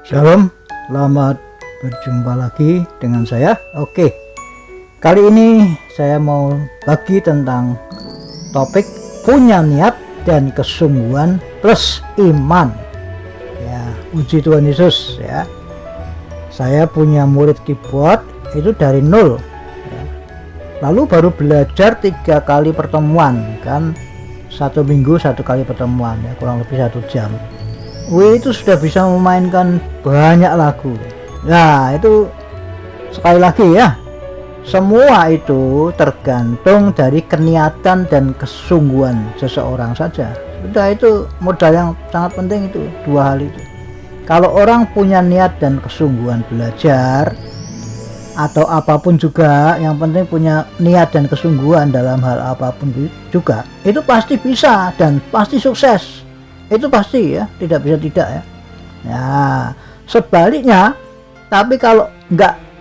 Shalom, selamat berjumpa lagi dengan saya. Oke, kali ini saya mau bagi tentang topik punya niat dan kesungguhan plus iman. Ya, puji Tuhan Yesus ya. Saya punya murid keyboard itu dari nol. Ya. Lalu baru belajar 3 kali pertemuan kan, 1 minggu 1 kali pertemuan ya, kurang lebih 1 jam. Itu sudah bisa memainkan banyak lagu. Nah, itu sekali lagi ya, semua itu tergantung dari keniatan dan kesungguhan seseorang saja. Sudah, itu modal yang sangat penting, itu 2 hal itu. Kalau orang punya niat dan kesungguhan belajar atau apapun juga, yang penting punya niat dan kesungguhan dalam hal apapun juga, itu pasti bisa dan pasti sukses. Itu pasti ya, tidak bisa tidak ya. Nah, sebaliknya, tapi kalau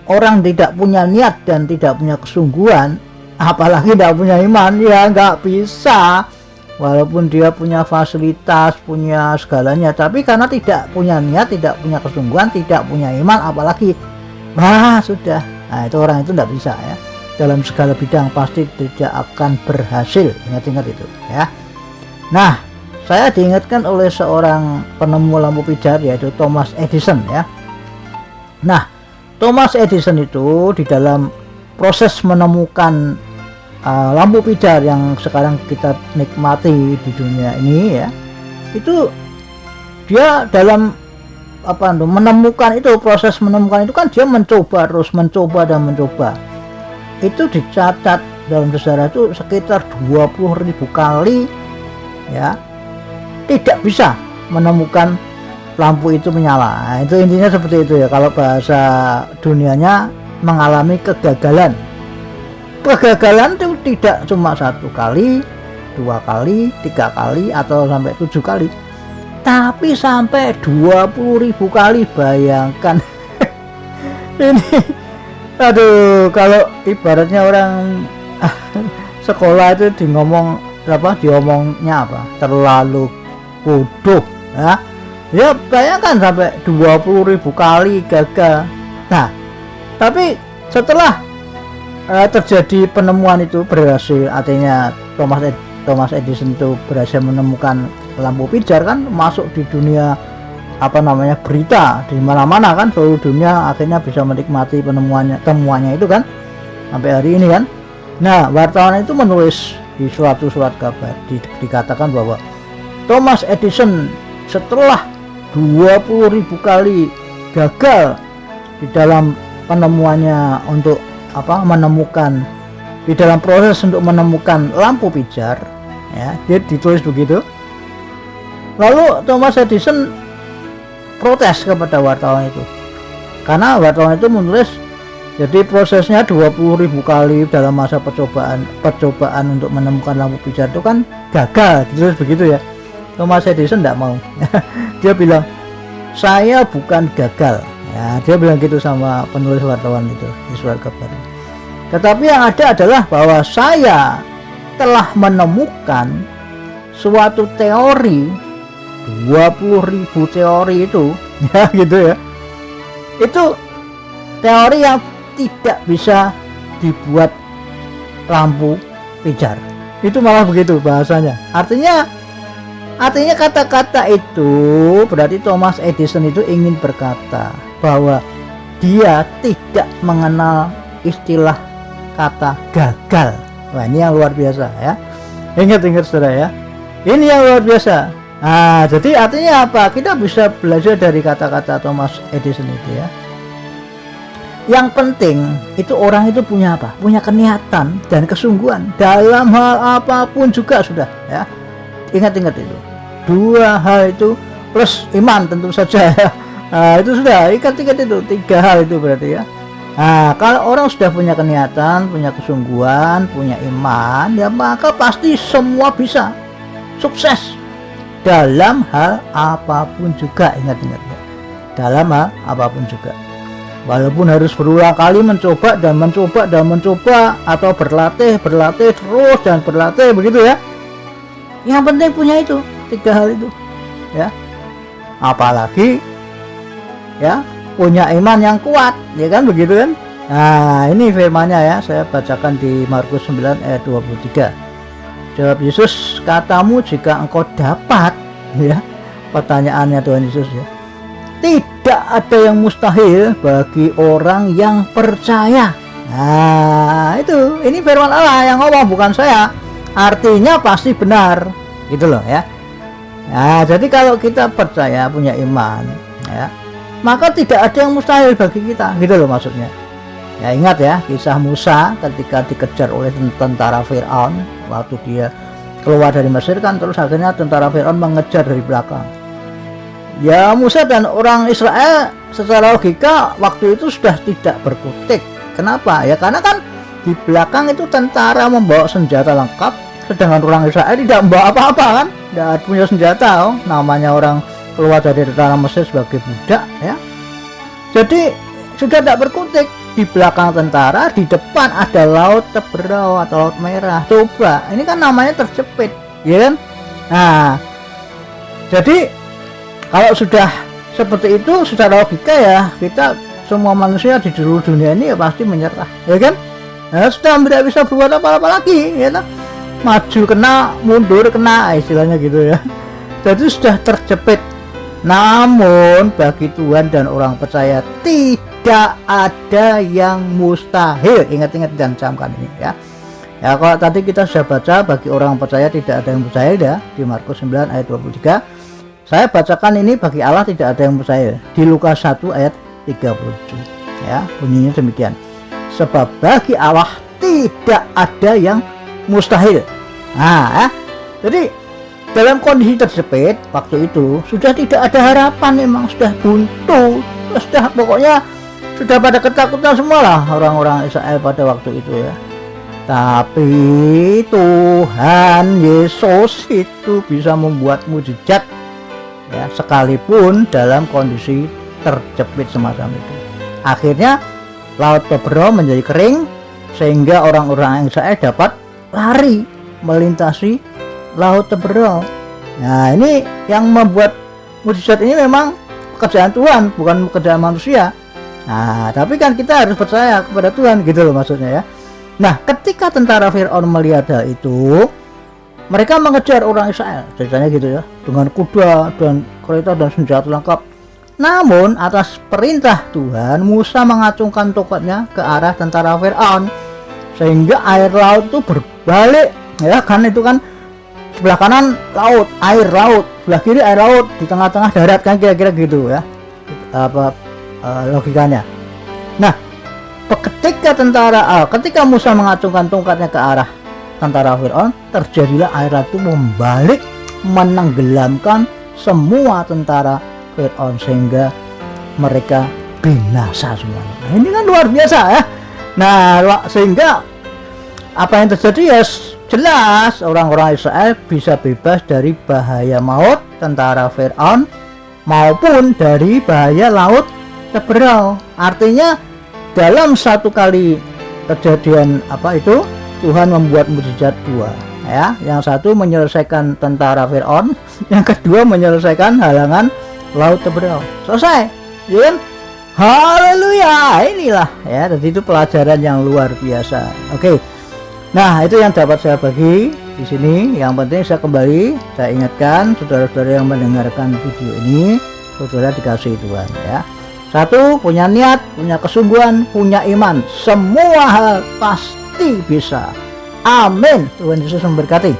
orang tidak punya niat dan tidak punya kesungguhan, apalagi tidak punya iman, ya nggak bisa. Walaupun dia punya fasilitas, punya segalanya, tapi karena tidak punya niat, tidak punya kesungguhan, tidak punya iman, apalagi sudah. Nah, itu orang itu nggak bisa ya. Dalam segala bidang pasti tidak akan berhasil. Ingat-ingat itu ya. Nah, saya diingatkan oleh seorang penemu lampu pijar, yaitu Thomas Edison ya. Nah, Thomas Edison itu di dalam proses menemukan lampu pijar yang sekarang kita nikmati di dunia ini ya, itu dia dalam menemukan itu, proses menemukan itu kan dia mencoba terus, mencoba dan mencoba. Itu dicatat dalam sejarah itu sekitar 20.000 kali ya, tidak bisa menemukan lampu itu menyala. Nah, itu intinya seperti itu ya. Kalau bahasa dunianya, mengalami kegagalan. Kegagalan itu tidak cuma 1 kali, 2 kali, 3 kali, atau sampai 7 kali, tapi sampai 20.000 kali. Bayangkan. Ini aduh, kalau ibaratnya orang sekolah itu diomongnya terlalu bodoh ya, bayangkan sampai 20.000 kali gagal. Nah, tapi setelah terjadi penemuan itu berhasil, artinya Thomas Edison itu berhasil menemukan lampu pijar kan, masuk di dunia berita di mana-mana kan, seluruh dunia akhirnya bisa menikmati temuannya itu kan, sampai hari ini kan. Nah, wartawan itu menulis di suatu surat kabar, dikatakan bahwa Thomas Edison setelah 20.000 kali gagal di dalam penemuannya untuk menemukan, di dalam proses untuk menemukan lampu pijar ya, dia ditulis begitu. Lalu Thomas Edison protes kepada wartawan itu, karena wartawan itu menulis, jadi prosesnya 20.000 kali dalam masa percobaan untuk menemukan lampu pijar itu kan gagal, ditulis begitu ya. Thomas Edison tidak mau. Dia bilang, saya bukan gagal ya, dia bilang gitu sama penulis wartawan itu di surat kabar. Tetapi yang ada adalah bahwa saya telah menemukan suatu teori, 20.000 teori itu ya, gitu ya. Itu teori yang tidak bisa dibuat lampu pijar. Itu malah begitu bahasanya. Artinya kata-kata itu berarti Thomas Edison itu ingin berkata bahwa dia tidak mengenal istilah kata gagal. Wah, ini yang luar biasa ya. Ingat saudara ya. Ini yang luar biasa. Nah, jadi artinya apa? Kita bisa belajar dari kata-kata Thomas Edison itu ya. Yang penting itu orang itu punya apa? Punya keniatan dan kesungguhan dalam hal apapun juga sudah ya. Ingat itu 2 hal itu plus iman tentu saja ya. Nah, itu sudah, ingat itu 3 hal itu berarti ya. Nah, kalau orang sudah punya keniatan, punya kesungguhan, punya iman ya, maka pasti semua bisa sukses dalam hal apapun juga. Ingat ya, dalam hal apapun juga, walaupun harus berulang kali mencoba, atau berlatih terus dan berlatih begitu ya. Yang penting punya itu 3 hal itu ya. Apalagi ya, punya iman yang kuat, ya kan begitu kan. Nah ini firman-Nya ya, saya bacakan di Markus 9 ayat 23. Jawab Yesus, katamu jika engkau dapat, ya, pertanyaannya Tuhan Yesus ya, tidak ada yang mustahil bagi orang yang percaya. Nah itu, ini firman Allah yang ngomong, bukan saya. Artinya pasti benar, gitu loh ya. Nah jadi kalau kita percaya, punya iman ya, maka tidak ada yang mustahil bagi kita, gitu loh maksudnya. Ya ingat ya, kisah Musa ketika dikejar oleh tentara Firaun waktu dia keluar dari Mesir kan, terus akhirnya tentara Firaun mengejar dari belakang. Ya Musa dan orang Israel secara logika waktu itu sudah tidak berkutik. Kenapa? Ya karena kan di belakang itu tentara membawa senjata lengkap, sedangkan orang Israel tidak membawa apa-apa kan, tidak punya senjata. Oh, namanya orang keluar dari tentara Mesir sebagai budak ya. Jadi sudah tidak berkutik. Di belakang tentara, di depan ada laut Teberau atau laut merah. Coba, ini kan namanya terjepit, ya kan? Nah, jadi kalau sudah seperti itu, secara logika ya, kita semua manusia di seluruh dunia ini ya pasti menyerah, ya kan? Nah, sudah tidak bisa berbuat apa-apa lagi, ya kan? Maju kena, mundur kena, istilahnya gitu ya. Jadi sudah terjepit. Namun bagi Tuhan dan orang percaya tidak ada yang mustahil. Ingat-ingat dan camkan ini ya. Ya kalau tadi kita sudah baca bagi orang percaya tidak ada yang mustahil ya, di Markus 9 ayat 23. Saya bacakan ini bagi Allah tidak ada yang mustahil di Lukas 1 ayat 37 ya, bunyinya demikian. Sebab bagi Allah tidak ada yang mustahil. Nah ya, jadi dalam kondisi terjepit waktu itu sudah tidak ada harapan, memang sudah buntu, sudah pokoknya sudah pada ketakutan semua lah orang-orang Israel pada waktu itu ya. Tapi Tuhan Yesus itu bisa membuat mujizat ya, sekalipun dalam kondisi terjepit semacam itu. Akhirnya laut Teberau menjadi kering sehingga orang-orang Israel dapat lari melintasi laut Teberau. Nah ini yang membuat mujizat ini memang pekerjaan Tuhan, bukan pekerjaan manusia. Nah tapi kan kita harus percaya kepada Tuhan, gitu loh maksudnya ya. Nah ketika tentara Firaun melihat hal itu, mereka mengejar orang Israel, ceritanya gitu ya, dengan kuda dan kereta dan senjata lengkap. Namun atas perintah Tuhan, Musa mengacungkan tongkatnya ke arah tentara Firaun sehingga air laut itu berbalik ya, kan itu kan sebelah kanan laut, air laut, sebelah kiri air laut, di tengah-tengah darat kan, kira-kira gitu ya logikanya. Nah ketika Musa mengacungkan tongkatnya ke arah tentara Firaun, terjadilah air laut itu membalik menenggelamkan semua tentara Firaun sehingga mereka binasa semuanya. Nah, ini kan luar biasa ya. Nah sehingga apa yang terjadi ya jelas, orang-orang Israel bisa bebas dari bahaya maut tentara Firaun maupun dari bahaya laut Teberau. Artinya dalam satu kali kejadian apa itu, Tuhan membuat mujizat dua ya. Yang satu menyelesaikan tentara Firaun, yang kedua menyelesaikan halangan laut Teberau. Selesai, ya kan? Haleluya, inilah ya. Jadi itu pelajaran yang luar biasa. Oke. Nah, itu yang dapat saya bagi di sini. Yang penting saya kembali saya ingatkan saudara-saudara yang mendengarkan video ini, saudara dikasihi Tuhan ya. Satu, punya niat, punya kesungguhan, punya iman, semua hal pasti bisa. Amin. Tuhan Yesus memberkati.